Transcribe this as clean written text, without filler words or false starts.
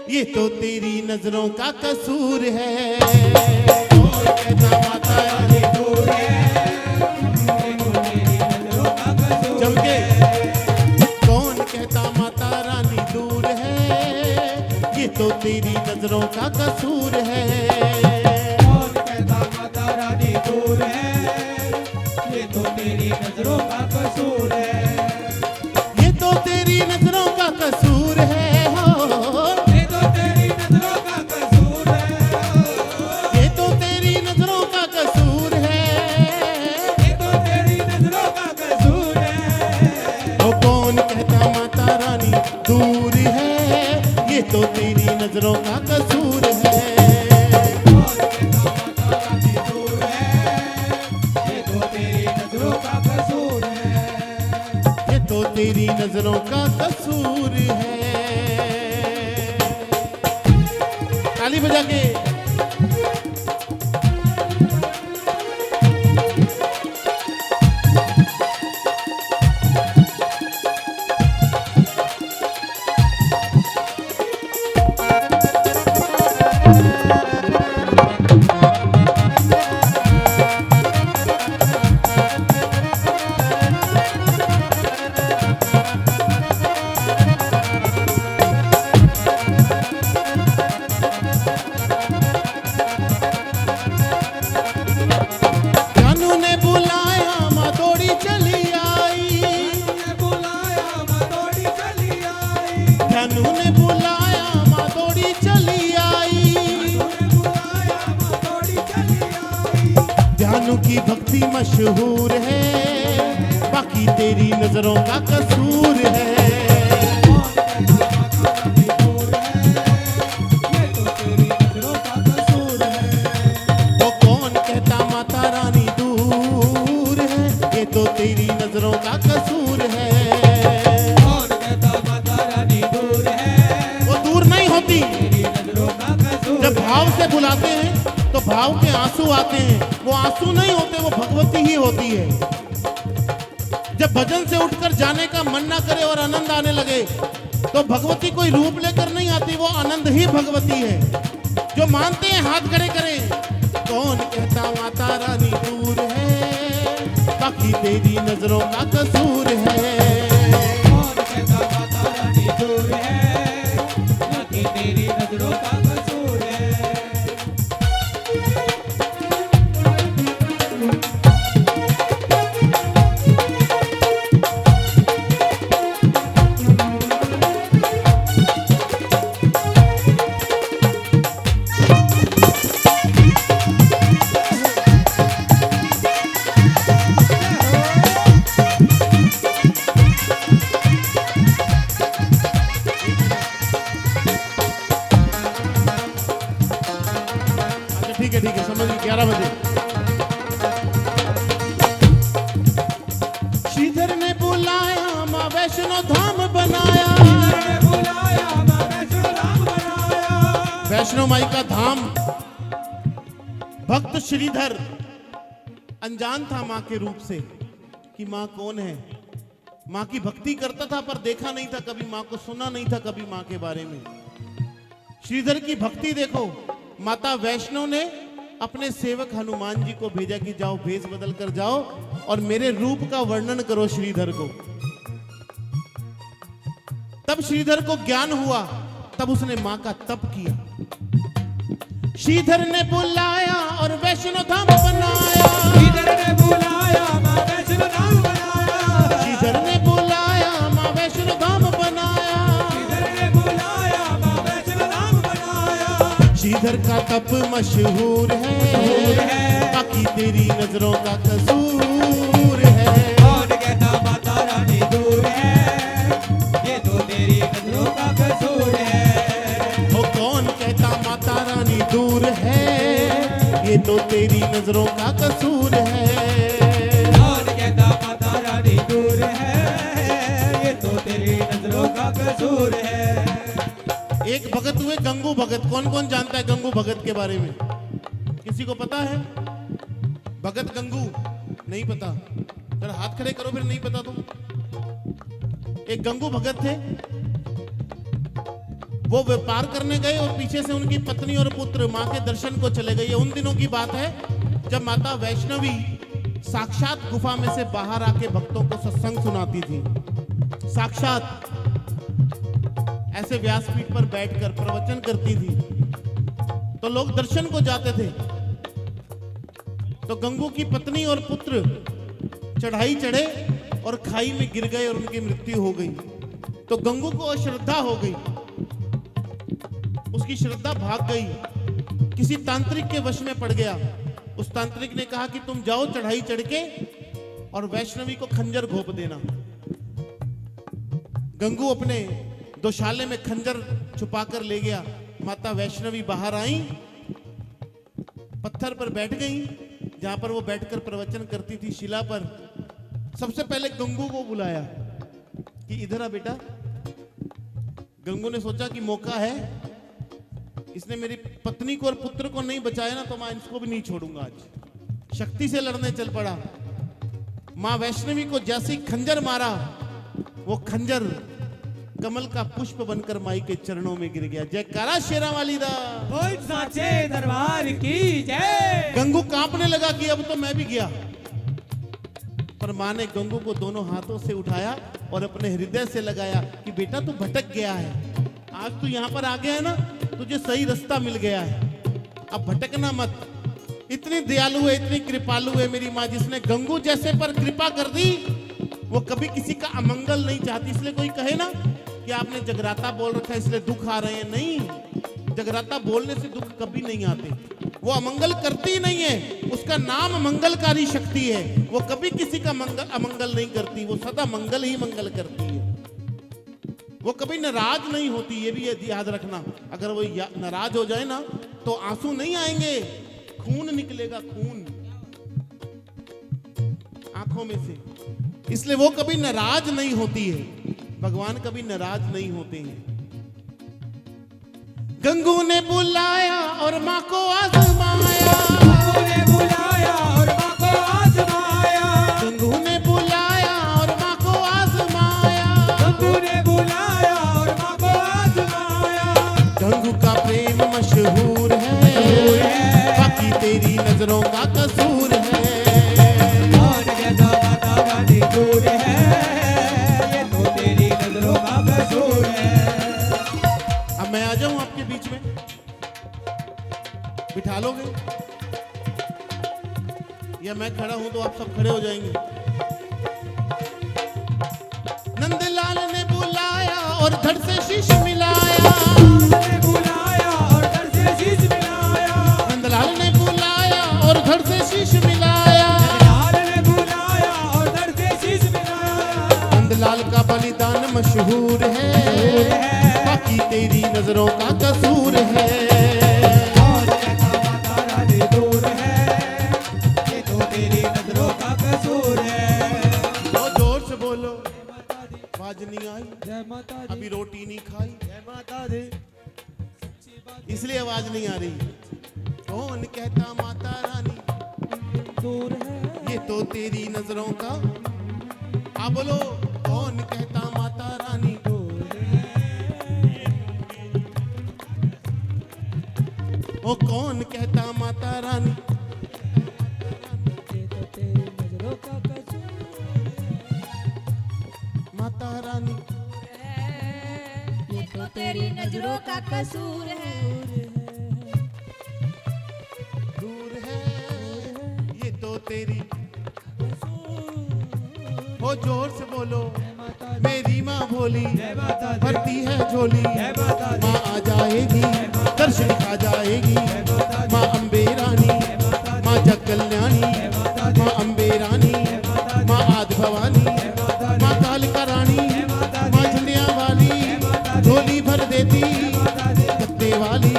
ये तो तेरी नजरों का कसूर है। कौन कहता माता रानी दूर है, ये तो तेरी नजरों का कसूर है। कौन कहता माता रानी दूर है, ये तो तेरी नजरों का कसूर है। कौन कहता माता रानी दूर है, ये तो तेरी नजरों का कसूर है। ये तो तेरी नजरों का कसूर है हो, ये तो तेरी नजरों का कसूर है। ये तो तेरी नजरों का कसूर है। ये तो तेरी नजरों का कसूर है। ओ कौन कहता माता रानी दूर है, ये तो तेरी नजरों का कसूर है। कौन कहता माता रानी दूर है, ये तो तेरी नजरों का कसूर है। ये तो तेरी नजरों का कसूर है। ताली बजा के जानू ने बुलाया माँ दौड़ी चली आई। ने बुलाया मैं दौड़ी चली आई। जानू ने बुलाया माँ दौड़ी चली आई। ने बुलाया मैं दौड़ी चली आई। जानू की भक्ति मशहूर है, बाकी तेरी नजरों का कसूर है। कौन कहता माता रानी दूर है, ये तो तेरी नजरों का कसूर है। वो कौन कहता माता रानी दूर है, ये तो तेरी नजरों का कसूर है। कौन कहता माता रानी दूर है, वो दूर नहीं होती। तेरी नजरों का कसूर जब भाव से बुलाते हैं तो भाव के आंसू आते हैं। वो आंसू नहीं होते, वो भगवती ही होती है। जब भजन से उठकर जाने का मन ना करे और आनंद आने लगे तो भगवती कोई रूप लेकर नहीं आती, वो आनंद ही भगवती है। जो मानते हैं हाथ खड़े करें। कौन कहता माता रानी दूर है, बाकी तेरी नजरों का कसूर है। कौन कहता माता रानी दूर है, बाकी तेरी नजरों का कसूर है। अच्छा ठीक है समझ ली। 11 बजे श्रीधर ने बुलाया माँ वैष्णो धाम बनाया। ने बुलाया मैं वैष्णो धाम बनाया। वैष्णो माई का धाम। भक्त श्रीधर अनजान था माँ के रूप से कि माँ कौन है। माँ की भक्ति करता था पर देखा नहीं था कभी, माँ को सुना नहीं था कभी माँ के बारे में। श्रीधर की भक्ति देखो। माता वैष्णो ने अपने सेवक हनुमान जी को भेजा कि जाओ भेष बदल कर जाओ और मेरे रूप का वर्णन करो श्रीधर को। तब श्रीधर को ज्ञान हुआ, तब उसने मां का तप किया। श्रीधर ने बुलाया और वैष्णो धाम बनाया। श्रीधर ने बुलाया मैं वैष्णो धाम बनाया। श्रीधर ने बुलाया मां वैष्णो धाम बनाया। श्रीधर ने बुलाया मैं वैष्णो धाम बनाया। श्रीधर का तप मशहूर है, बाकी तेरी नजरों का कसूर है। कौन कहता माता रानी दूर है, ये तो तेरी नजरों का कसूर है। वो कौन कहता माता रानी दूर है, ये तो तेरी नजरों का कसूर है। कौन कहता माता रानी दूर है, ये तो तेरी नजरों का कसूर है। एक भगत हुए गंगू भगत। कौन कौन जानता है गंगू भगत के बारे में? किसी को पता है? भगत गंगू नहीं पता? जरा हाथ खड़े करो फिर नहीं पता तो। एक गंगू भगत थे। वो व्यापार करने गए और पीछे से उनकी पत्नी और पुत्र मां के दर्शन को चले गए। ये उन दिनों की बात है जब माता वैष्णवी साक्षात गुफा में से बाहर आके भक्तों को सत्संग सुनाती थी। साक्षात ऐसे व्यासपीठ पर बैठकर प्रवचन करती थी, तो लोग दर्शन को जाते थे। तो गंगू की पत्नी और पुत्र चढ़ाई चढ़े और खाई में गिर गए और उनकी मृत्यु हो गई। तो गंगू को अश्रद्धा हो गई, उसकी श्रद्धा भाग गई, किसी तांत्रिक के वश में पड़ गया। उस तांत्रिक ने कहा कि तुम जाओ चढ़ाई चढ़ के और वैष्णवी को खंजर घोंप देना। गंगू अपने दोशाले में खंजर छुपाकर ले गया। माता वैष्णवी बाहर आई, पत्थर पर बैठ गई जहां पर वो बैठकर प्रवचन करती थी, शिला पर। सबसे पहले गंगू को बुलाया कि इधर आ बेटा। गंगू ने सोचा कि मौका है, इसने मेरी पत्नी को और पुत्र को नहीं बचाया ना, तो मैं इसको भी नहीं छोड़ूंगा आज। शक्ति से लड़ने चल पड़ा। मां वैष्णवी को जैसे ही खंजर मारा, वो खंजर कमल का पुष्प बनकर माई के चरणों में गिर गया। जयकारा शेरा वाली दा। बोल साचे दरबार की जय। गंगू कांपने लगा कि अब तो मैं भी गया, पर मां ने गंगू को दोनों हाथों से उठाया और अपने हृदय से लगाया कि बेटा तू भटक गया है, आज तू यहाँ पर आ गया है ना, तुझे सही रास्ता मिल गया है, अब भटकना मत। इतनी दयालु है, इतनी कृपालु है मेरी माँ, जिसने गंगू जैसे पर कृपा कर दी। वो कभी किसी का अमंगल नहीं चाहती। इसलिए कोई कहे ना कि आपने जगराता बोल रखा है इसलिए दुख आ रहे हैं, नहीं, जगराता बोलने से दुख कभी नहीं आते। वो अमंगल करती ही नहीं है, उसका नाम मंगलकारी शक्ति है। वो कभी किसी का अमंगल नहीं करती, वो सदा मंगल ही मंगल करती है। वो कभी नाराज नहीं होती, ये भी याद रखना। अगर वो नाराज हो जाए ना तो आंसू नहीं आएंगे, खून निकलेगा, खून आंखों में से। इसलिए वो कभी नाराज नहीं होती है, भगवान कभी नाराज नहीं होते हैं। गंगू ने बुलाया और माँ को आजमाया, गंगू ने बुलाया और माँ को आजमाया, गंगू ने बुलाया और माँ को आजमाया, गंगू ने बुलाया और माँ को आजमाया। गंगू का प्रेम मशहूर है, बाकी तेरी नजरों का कसूर है। कौन कहता माता रानी दूर है, ये तो तेरी नजरों का कसूर है। अब मैं आ जाऊं आपके बीच में, बिठा लोगे या मैं खड़ा हूं तो आप सब खड़े हो जाएंगे। नंदलाल ने बुलाया और धड़ से शीश मिलाया, ने बुलाया और धड़ से शीश मिलाया, नंदलाल ने बुलाया और धड़ से शीश मिलाया। नंदलाल ने बुलाया और धड़ से शीश मिलाया। नंदलाल का बलिदान मशहूर है, बाकी तेरी नजरों का कसूर है। कौन कहता माता रानी दूर है, ये तो तेरी नजरों का कसूर है। तो जोर से बोलो, आवाज नहीं आई, जय माता दी, अभी रोटी नहीं खाई, जय माता दी। इसलिए आवाज नहीं आ रही। कौन कहता माता रानी दूर है, ये तो तेरी नजरों का, आप बोलो कौन कहता माता रानी, दूर है, ओ कौन कहता माता रानी, ये तो तेरी नजरों का कसूर माता रानी ये तो तेरी नजरों का कसूर है। दूर है, ये तो तेरी, ओ जोर से बोलो, माता दी, मेरी माँ भोली जय माता दी, भरती है झोली, जय माता दी, माँ आ जाएगी, दर्शन खा जाएगी, माँ अम्बे रानी, माँ जग कल्याणी, माँ अम्बे रानी, माँ आदि भवानी, माँ कालिका रानी, माँ झंडिया वाली, झोली भर देती, गद्दे वाली,